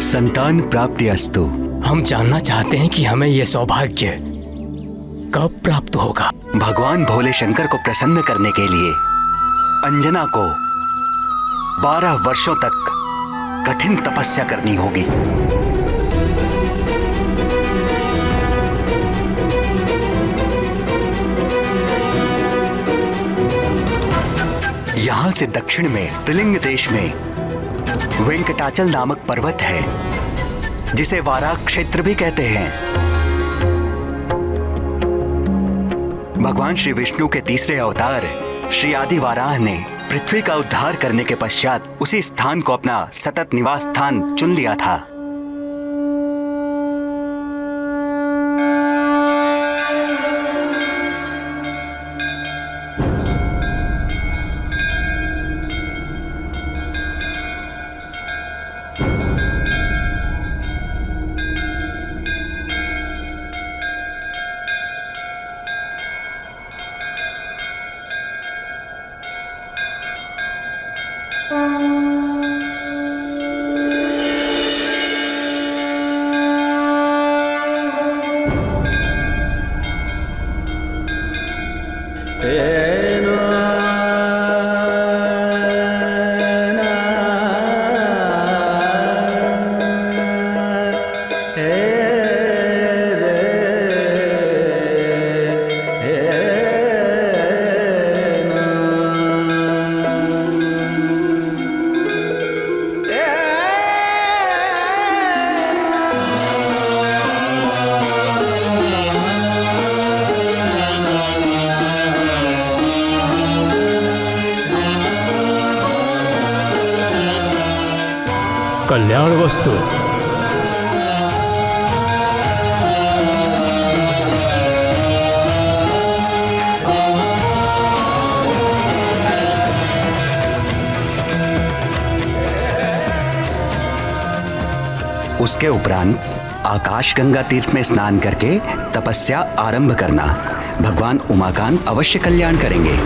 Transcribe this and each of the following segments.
संतान प्राप्ति अस्तु। हम जानना चाहते हैं कि हमें यह सौभाग्य कब प्राप्त होगा। भगवान भोले शंकर को प्रसन्न करने के लिए अंजना को 12 वर्षों तक कठिन तपस्या करनी होगी। यहां से दक्षिण में त्रिलिंग देश में वेंकटाचल नामक पर्वत है, जिसे वाराह क्षेत्र भी कहते हैं। भगवान श्री विष्णु के तीसरे अवतार श्री आदि वाराह ने पृथ्वी का उद्धार करने के पश्चात उसी स्थान को अपना सतत निवास स्थान चुन लिया था। कल्याण वस्तु। उसके उपरांत आकाश गंगा तीर्थ में स्नान करके तपस्या आरंभ करना। भगवान उमाकांत अवश्य कल्याण करेंगे।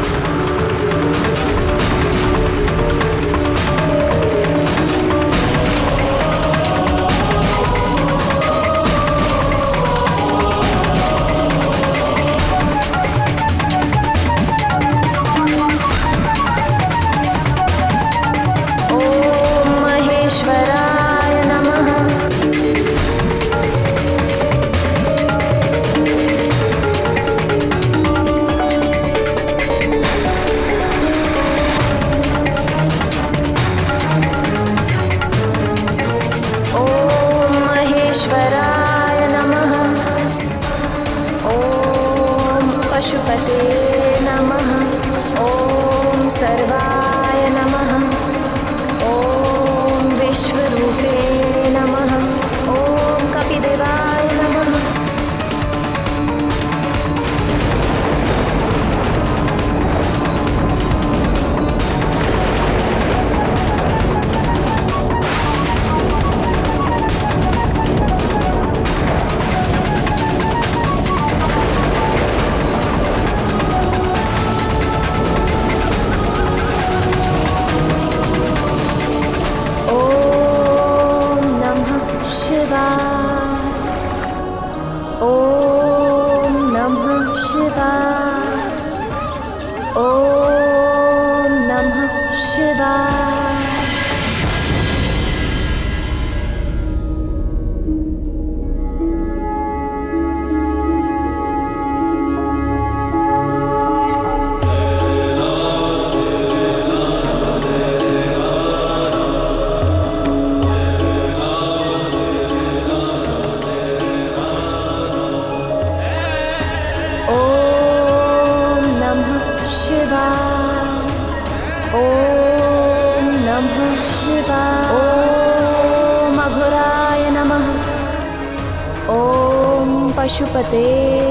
पशुपते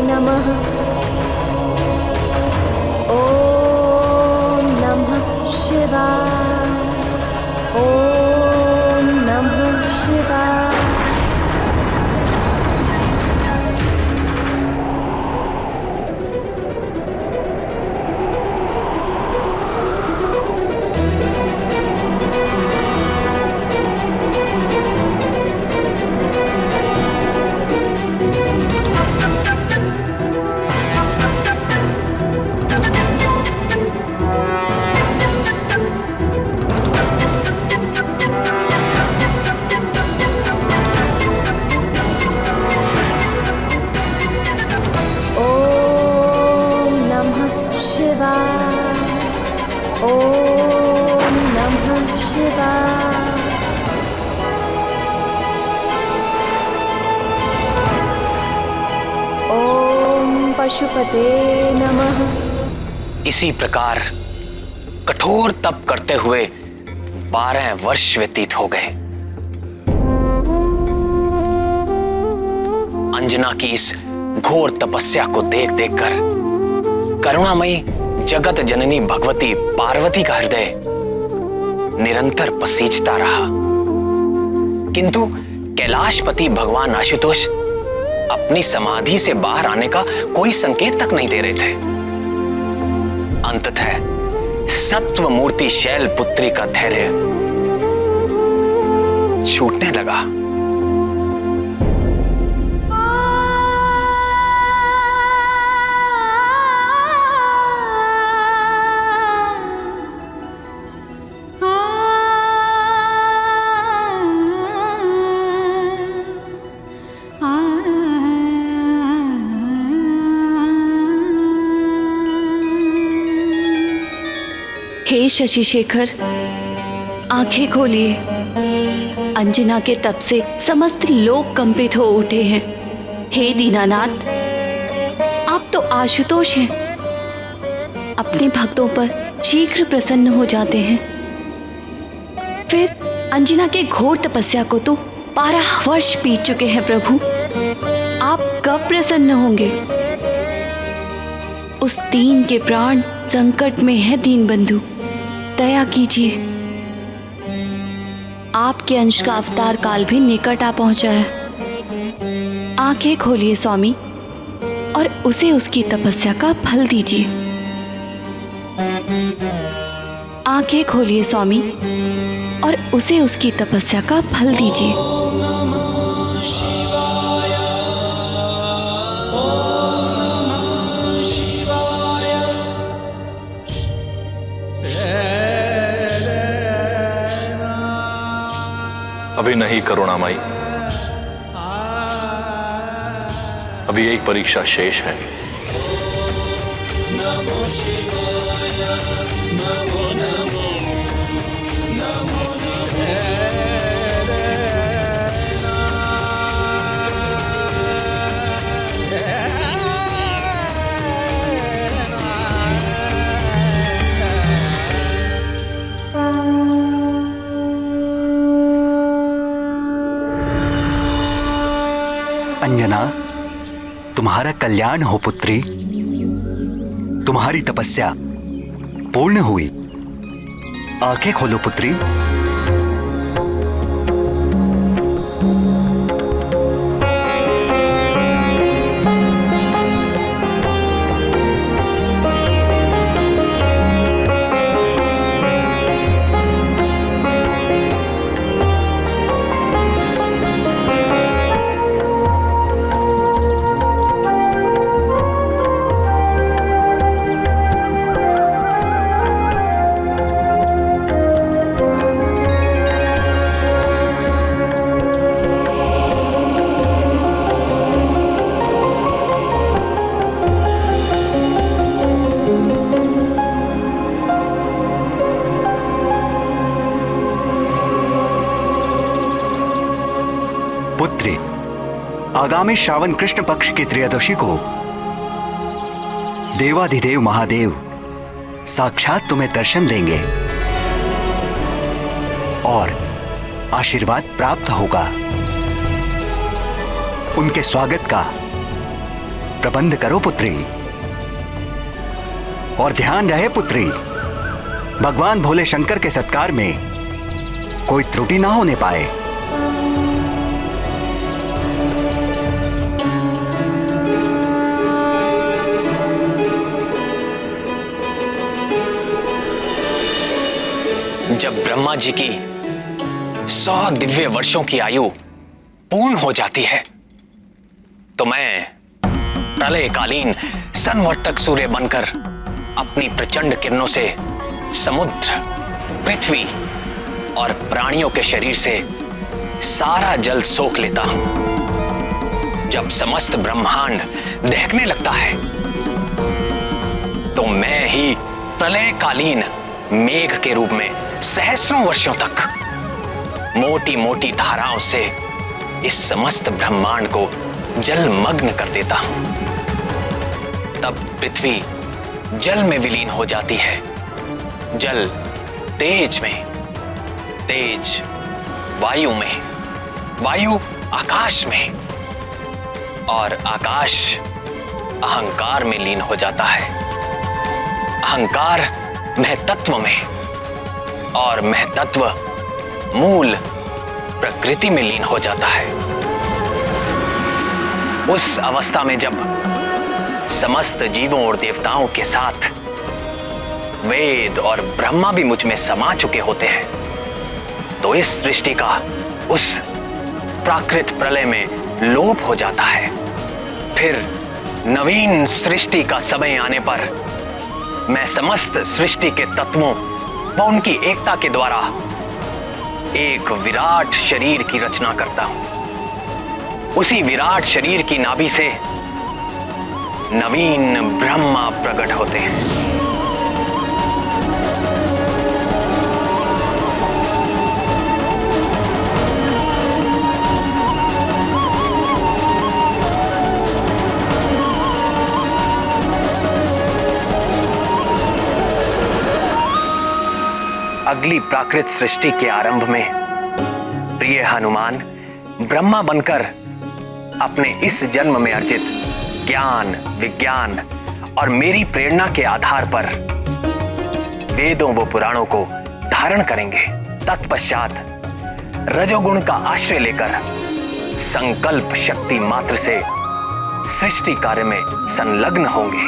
नमः। ओम नमः शिवाय। ओम नमः शिवाय। ॐ नमः शिवाय। ॐ पशुपते नमः। इसी प्रकार कठोर तप करते हुए 12 वर्ष व्यतीत हो गए। अंजना की इस घोर तपस्या को देख देखकर करुणामयी जगत जननी भगवती पार्वती का हृदय निरंतर पसीजता रहा, किंतु कैलाशपति भगवान आशुतोष अपनी समाधि से बाहर आने का कोई संकेत तक नहीं दे रहे थे। अंततः सत्व मूर्ति शैल पुत्री का धैर्य छूटने लगा। हे शशि शेखर, आंखें खोलिए। अंजना के तप से समस्त लोग कंपित हो उठे हैं। हे दीनानाथ, आप तो आशुतोष हैं, अपने भक्तों पर शीघ्र प्रसन्न हो जाते हैं। फिर अंजना के घोर तपस्या को तो 12 वर्ष बीत चुके हैं प्रभु, आप कब प्रसन्न होंगे? उस दीन के प्राण संकट में है दीनबंधु, दया कीजिए। आपके अंश का अवतार काल भी निकट आ पहुंचा है। आंखें खोलिए स्वामी और उसे उसकी तपस्या का फल दीजिए। आंखें खोलिए स्वामी और उसे उसकी तपस्या का फल दीजिए। अभी नहीं करुणामयी, अभी एक परीक्षा शेष है। अंजना, तुम्हारा कल्याण हो पुत्री। तुम्हारी तपस्या पूर्ण हुई। आंखें खोलो पुत्री। पुत्री, आगामी श्रावण कृष्ण पक्ष की त्रयोदशी को देवाधिदेव महादेव साक्षात तुम्हें दर्शन देंगे और आशीर्वाद प्राप्त होगा। उनके स्वागत का प्रबंध करो पुत्री। और ध्यान रहे पुत्री, भगवान भोले शंकर के सत्कार में कोई त्रुटि ना होने पाए। जब ब्रह्मा जी की 100 दिव्य वर्षों की आयु पूर्ण हो जाती है तो मैं प्रलयकालीन संवर्तक सूर्य बनकर अपनी प्रचंड किरणों से समुद्र, पृथ्वी और प्राणियों के शरीर से सारा जल सोख लेता हूं। जब समस्त ब्रह्मांड दहकने लगता है तो मैं ही प्रलयकालीन मेघ के रूप में सहस्रों वर्षों तक मोटी मोटी धाराओं से इस समस्त ब्रह्मांड को जलमग्न कर देता हूं। तब पृथ्वी जल में विलीन हो जाती है, जल तेज में, तेज वायु में, वायु आकाश में, और आकाश अहंकार में लीन हो जाता है, अहंकार महतत्व में, और महतत्व मूल प्रकृति में लीन हो जाता है। उस अवस्था में जब समस्त जीवों और देवताओं के साथ वेद और ब्रह्मा भी मुझ में समा चुके होते हैं, तो इस सृष्टि का उस प्राकृत प्रलय में लोप हो जाता है। फिर नवीन सृष्टि का समय आने पर मैं समस्त सृष्टि के तत्वों व उनकी एकता के द्वारा एक विराट शरीर की रचना करता हूं। उसी विराट शरीर की नाभि से नवीन ब्रह्मा प्रकट होते हैं। अगली प्राकृत सृष्टि के आरंभ में प्रिय हनुमान ब्रह्मा बनकर अपने इस जन्म में अर्जित ज्ञान, विज्ञान और मेरी प्रेरणा के आधार पर वेदों व पुराणों को धारण करेंगे। तत्पश्चात रजोगुण का आश्रय लेकर संकल्प शक्ति मात्र से सृष्टि कार्य में संलग्न होंगे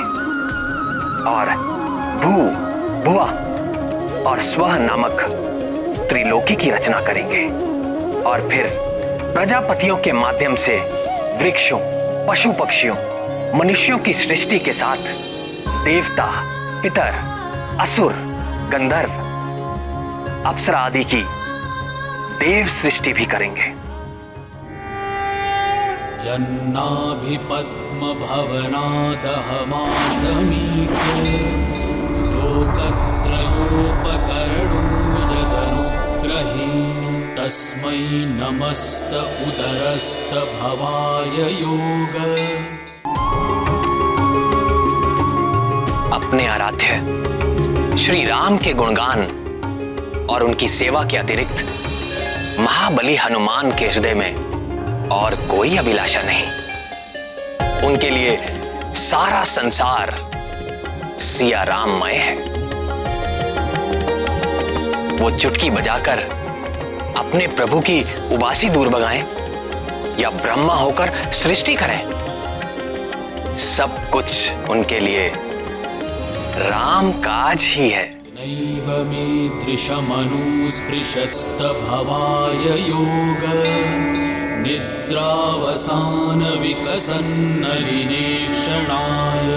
और भू, भुआ और स्वः नामक त्रिलोकी की रचना करेंगे। और फिर प्रजापतियों के माध्यम से वृक्षों, पशु पक्षियों, मनुष्यों की सृष्टि के साथ देवता, पितर, असुर, गंधर्व, अप्सरा आदि की देव सृष्टि भी करेंगे। यन्नाभि पद्म भवनादहमासमीक्य लोकत्रयोपकरणो यदनुग्रहेण तस्मै नमस्त उदरस्त भवाय योग। अपने आराध्य श्री राम के गुणगान और उनकी सेवा के अतिरिक्त महाबली हनुमान के हृदय में और कोई अभिलाषा नहीं। उनके लिए सारा संसार सिया राममय है। वो चुटकी बजाकर अपने प्रभु की उबासी दूर भगाएं या ब्रह्मा होकर सृष्टि करें, सब कुछ उनके लिए राम काज ही है। नैव मे दृशमनुस्पृशत्स्त भवाय योग निद्रावसान विकसन्नलिनेक्षणाय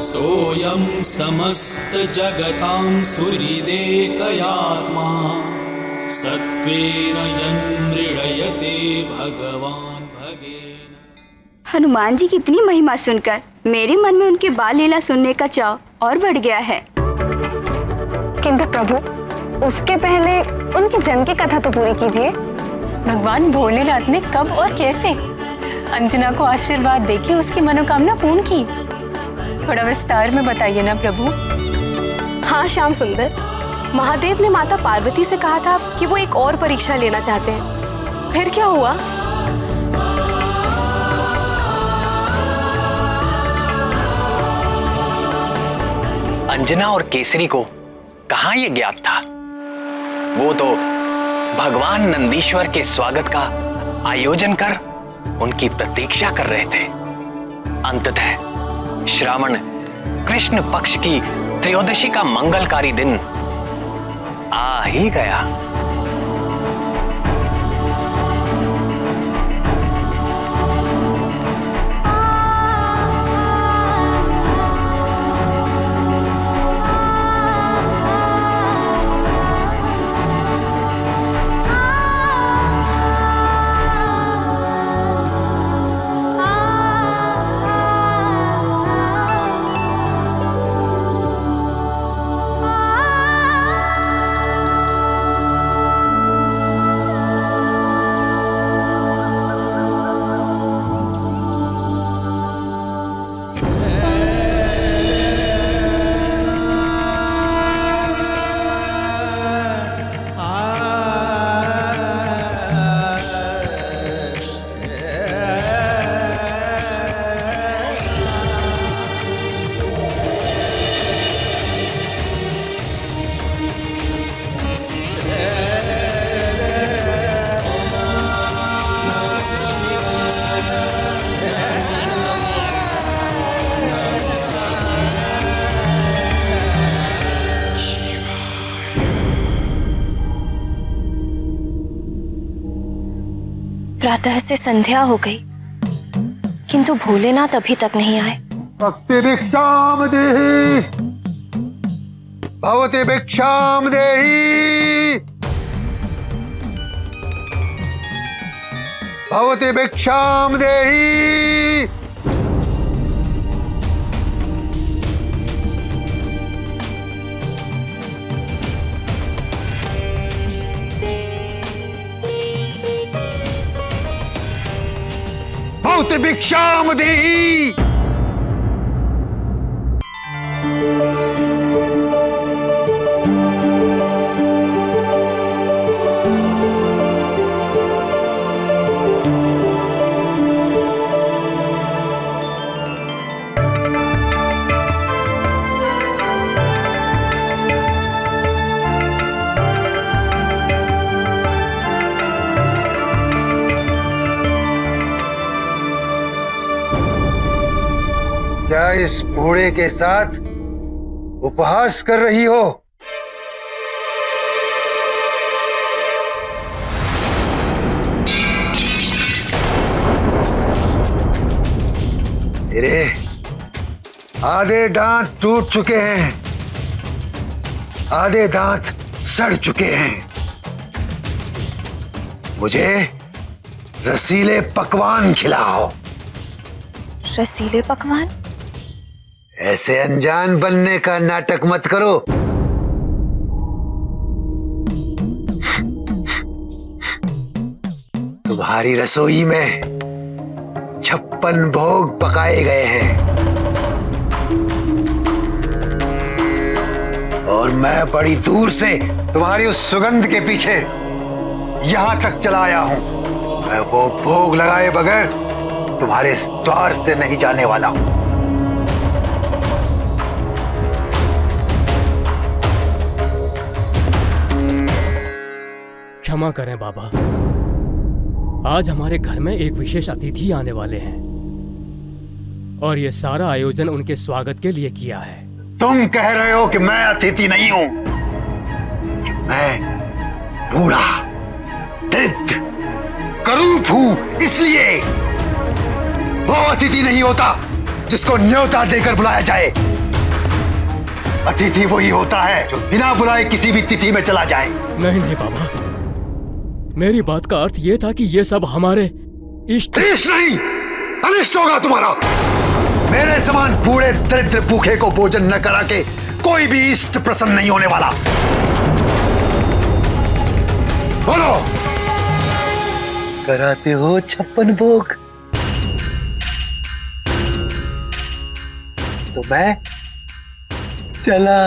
सोऽयं समस्त जगतां सुहृदेकयात्मा सत्त्वेन यन्मृडयते भगवान् भगेन। हनुमान जी की इतनी महिमा सुनकर मेरे मन में उनकी बाल लीला सुनने का चाव और बढ़ गया है। किंतु प्रभु, उसके पहले उनके जन्म की कथा तो पूरी कीजिए। भगवान भोलेनाथ ने कब और कैसे अंजना को आशीर्वाद देके उसकी मनोकामना पूर्ण की, थोड़ा विस्तार में बताइए ना प्रभु। हाँ श्याम सुंदर, महादेव ने माता पार्वती से कहा था कि वो एक और परीक्षा लेना चाहते हैं। फिर क्या हुआ? अंजना और केसरी को कहां यह ज्ञात था? वो तो भगवान नंदीश्वर के स्वागत का आयोजन कर उनकी प्रतीक्षा कर रहे थे। अंततः श्रावण कृष्ण पक्ष की त्रयोदशी का मंगलकारी दिन आ ही गया। प्रातः से संध्या हो गई, किंतु भोलेनाथ अभी तक नहीं आए। भक्ति भिक्षाम देहि, भवति भिक्षाम देहि, भवति भिक्षाम देहि। भवति भिक्षाम देहि। क्या इस बूढ़े के साथ उपहास कर रही हो? तेरे आधे दांत टूट चुके हैं, आधे दांत सड़ चुके हैं। मुझे रसीले पकवान खिलाओ। रसीले पकवान? ऐसे अनजान बनने का नाटक मत करो। तुम्हारी रसोई में 56 भोग पकाए गए हैं और मैं बड़ी दूर से तुम्हारी उस सुगंध के पीछे यहां तक चला आया हूं। मैं वो भोग लगाए बगैर तुम्हारे इस द्वार से नहीं जाने वाला हूं। क्षमा करें बाबा, आज हमारे घर में एक विशेष अतिथि आने वाले हैं और ये सारा आयोजन उनके स्वागत के लिए किया है। तुम कह रहे हो कि मैं अतिथि नहीं हूं? मैं बूढ़ा, दरिद्र, करूप हूं, इसलिए वो अतिथि नहीं होता जिसको न्योता देकर बुलाया जाए। अतिथि वही होता है जो बिना बुलाए किसी भी तिथि में चला जाए। नहीं नहीं बाबा, मेरी बात का अर्थ ये था कि ये सब हमारे इष्ट नहीं, अनिष्ट होगा तुम्हारा। मेरे समान बूढ़े दरिद्र भूखे को भोजन न करा के कोई भी इष्ट प्रसन्न नहीं होने वाला। बोलो, कराते हो 56 भोग? तो मैं चला।